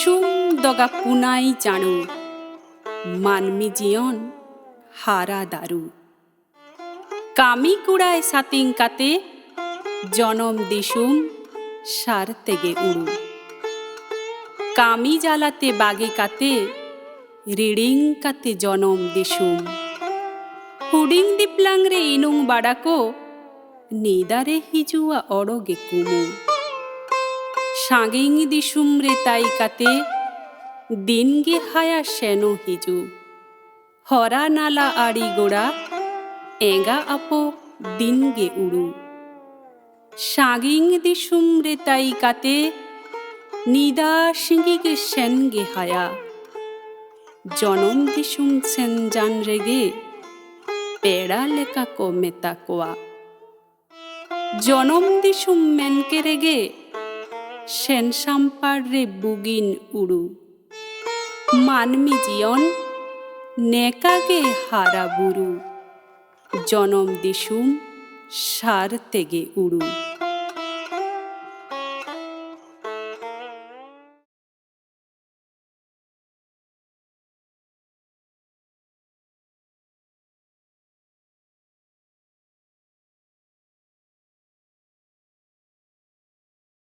দিসুম দগা পুনাই জাণু মানমি জিয়ন হারা দারু কামি কুড়ায় সাতিং কাতে জনম দিসুম সার তেগে উড়ু কামি জ্বালাতে বাগে কাতে রিডিং কাতে জনম দিসুম হুডিং দিপ্লাংরে ইনুং বাড়াকো নিদারে হিজুয়া অড়গে কুমু সাগিং দিসুম রে তাই কাতে দিনগে হায়া সেনো হিজু হরা নালা আড়ি গোড়া এগা আপো দিনগে উড়ু সাগিং দিসুম রে তাই কাতে নিদা সিঙ্গিগে সেনগে হায়া জনম দিসুম সেন জান রেগে পেড়া লেকা কো মেতা কোয়া জনম দিসুম মেনকে রেগে সেন সাম্পার রে বুগিন উড়ু মানমি জিয়ন নেকাগে হারা বুরু জনম দিসুম সার তেগে উড়ু।